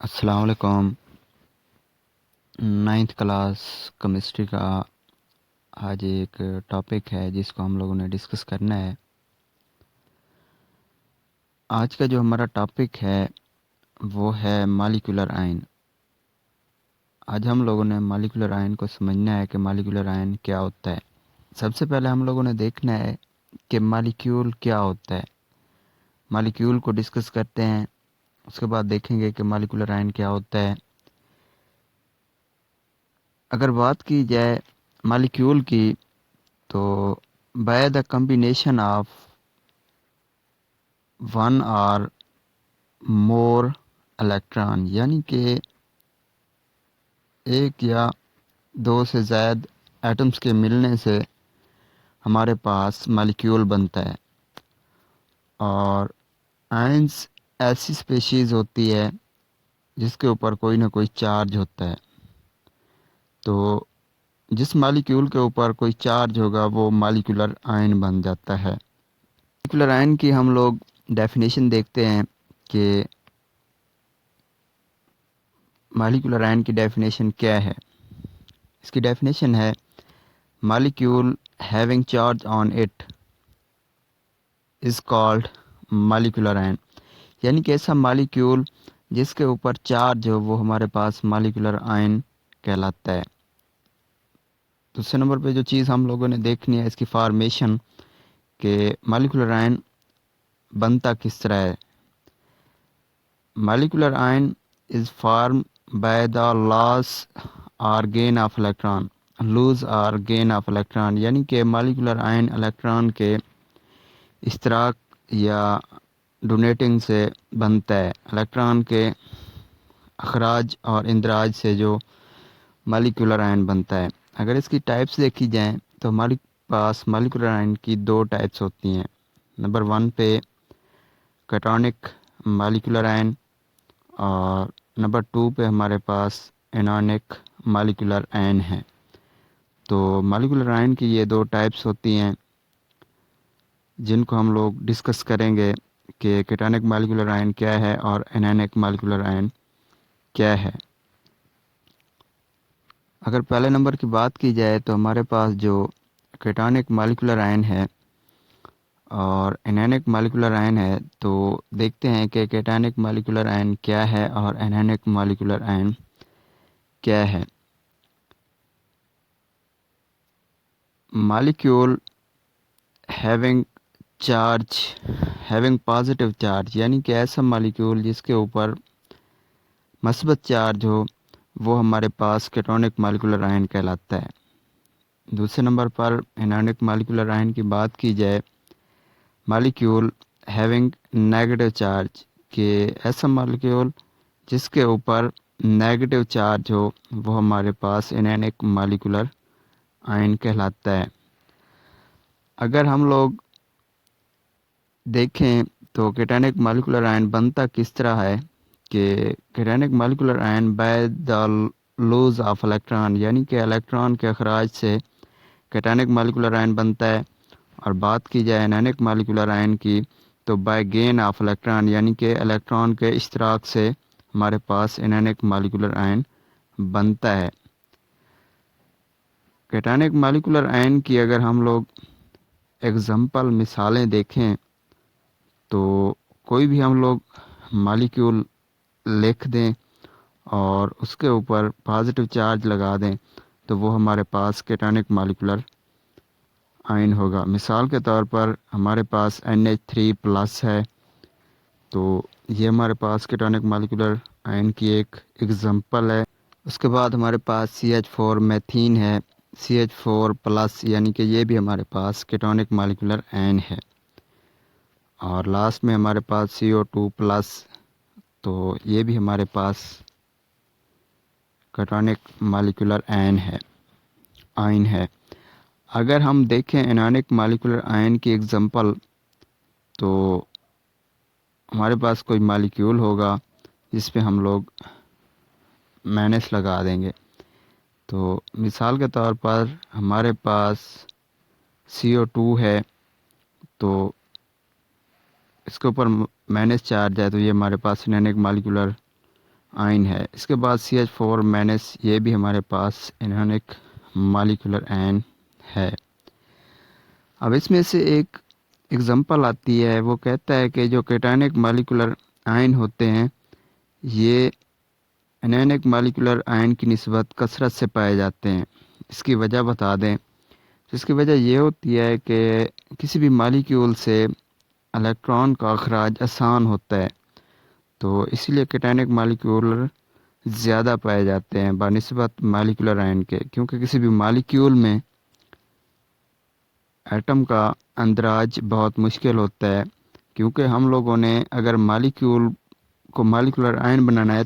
अस्सलाम वालेकुम। Ninth class chemistry का आज एक टॉपिक है जिसको हम लोगों ने डिस्कस करना है। आज का जो हमारा टॉपिक है वो है मॉलिक्यूलर आयन। आज हम लोगों ने मॉलिक्यूलर आयन को समझना है कि मॉलिक्यूलर आयन क्या होता है। सबसे पहले हम लोगों ने देखना है कि मॉलिक्यूल क्या होता है। मॉलिक्यूल को डिस्कस करते हैं, उसके बाद देखेंगे कि मॉलिक्यूलर आयन क्या होता है। अगर बात की जाए मॉलिक्यूल की, तो by the combination of one और मोर इलेक्ट्रॉन, यानी कि एक या दो से ज़्यादा एटम्स के मिलने से हमारे पास मॉलिक्यूल बनता है। और आयंस ऐसी स्पेशीज़ होती है जिसके ऊपर कोई ना कोई चार्ज होता है। तो जिस मॉलिक्यूल के ऊपर कोई चार्ज होगा वो मॉलिक्यूलर आयन बन जाता है। मॉलिक्यूलर आयन की हम लोग डेफिनेशन देखते हैं कि मॉलिक्यूलर आयन की डेफिनेशन क्या है। इसकी डेफिनेशन है molecule having charge on it is called molecular ion, यानी कि ऐसा मॉलिक्यूल जिसके ऊपर चार्ज हो वो हमारे पास मॉलिक्यूलर आयन कहलाता है। दूसरे नंबर पे जो चीज़ हम लोगों ने देखनी है इसकी फार्मेशन, के मॉलिक्यूलर आयन बनता किस तरह है। Molecular ion is form by the loss और गेन ऑफ इलेक्ट्रॉन, लूज और गेन ऑफ इलेक्ट्रॉन, यानी कि मॉलिक्यूलर आयन इलेक्ट्रॉन के इश्तराक या डोनेटिंग से बनता है। इलेक्ट्रॉन के अखराज और इंदराज से जो मॉलिक्यूलर आयन बनता है। अगर इसकी टाइप्स देखी जाएं तो हमारे पास मॉलिक्यूलर आयन की दो टाइप्स होती हैं। नंबर वन पे कैटोनिक मॉलिक्यूलर आयन और नंबर टू पे हमारे पास एनोनिक मॉलिक्यूलर आयन है। तो मॉलिक्यूलर आयन की ये दो टाइप्स होती हैं जिनको हम लोग डिस्कस करेंगे कि कैटोनिक मॉलिक्यूलर आयन क्या है और एनोनिक मॉलिक्यूलर आयन क्या है। अगर पहले नंबर की बात की जाए तो हमारे पास जो कैटोनिक मॉलिक्यूलर आयन है और एनोनिक मॉलिक्यूलर आयन है, तो देखते हैं कि कैटोनिक मॉलिक्यूलर आयन क्या है और एनोनिक मॉलिक्यूलर आयन क्या है। Molecule having charge, having positive charge, यानी कि ऐसा मॉलिक्यूल जिसके ऊपर मस्बत चार्ज हो वो हमारे पास कैटोनिक मॉलिक्यूलर आयन कहलाता है। दूसरे नंबर पर एनोनिक मॉलिक्यूलर आयन की बात की जाए, मॉलिक्यूल हैविंग नेगेटिव चार्ज, के ऐसा मॉलिक्यूल जिसके ऊपर नेगेटिव चार्ज हो वो हमारे पास एनोनिक मॉलिक्यूलर आयन कहलाता है। अगर हम लोग देखें तो कैटोनिक मॉलिक्यूलर आयन बनता किस तरह है कि cationic molecular ion by the lose of electron, यानी कि इलेक्ट्रॉन के अखराज से कैटोनिक मॉलिक्यूलर आयन बनता है। और बात की जाए एनोनिक मॉलिक्यूलर आयन की, तो बाय गेन ऑफ इलेक्ट्रॉन, यानी कि इलेक्ट्रॉन के इश्तराक से हमारे पास एनोनिक मॉलिक्यूलर आयन बनता है। कैटोनिक मॉलिक्यूलर आयन की अगर हम लोग एग्जांपल मिसालें देखें तो कोई भी हम लोग मॉलिक्यूल लिख दें और उसके ऊपर पॉजिटिव चार्ज लगा दें तो वो हमारे पास कैटोनिक मॉलिक्यूलर आयन होगा। मिसाल के तौर पर हमारे पास NH3+ है, तो ये हमारे पास कैटोनिक मॉलिक्यूलर आयन की एक एग्जांपल है। उसके बाद हमारे पास CH4 मैथीन है, CH4+, यानी कि ये भी हमारे पास कैटोनिक मॉलिक्यूलर आयन है। और लास्ट में हमारे पास CO2+, तो ये भी हमारे पास कैटोनिक मॉलिक्यूलर आयन है। अगर हम देखें एनोनिक मॉलिक्यूलर आयन की एग्जांपल, तो हमारे पास कोई मॉलिक्यूल होगा जिस पे हम लोग माइनस लगा देंगे। तो मिसाल के तौर पर हमारे पास CO2 है, तो इसके ऊपर माइनस चार्ज है, तो ये हमारे पास एनोनिक मॉलिक्यूलर आयन है। इसके बाद CH4 माइनस, ये भी हमारे पास इनऑर्गेनिक मॉलिक्यूलर आयन है। अब इसमें से एक एग्जांपल आती है, वो कहता है कि जो कैटायनिक मॉलिक्यूलर आयन होते हैं ये एनायनिक मॉलिक्यूलर आयन की निस्बत कसरत से पाए जाते हैं। इसकी वजह बता दें, तो इसकी वजह ये होती है कि किसी भी मॉलिक्यूल से इलेक्ट्रॉन का अखराज आसान होता है, तो इसीलिए कैटायनिक मॉलिक्यूल ज़्यादा पाए जाते हैं बनिस्बत मॉलिक्यूलर आयन के। क्योंकि किसी भी मॉलिक्यूल में एटम का अंदराज बहुत मुश्किल होता है, क्योंकि हम लोगों ने अगर मॉलिक्यूल को मॉलिक्यूलर आयन बनाना है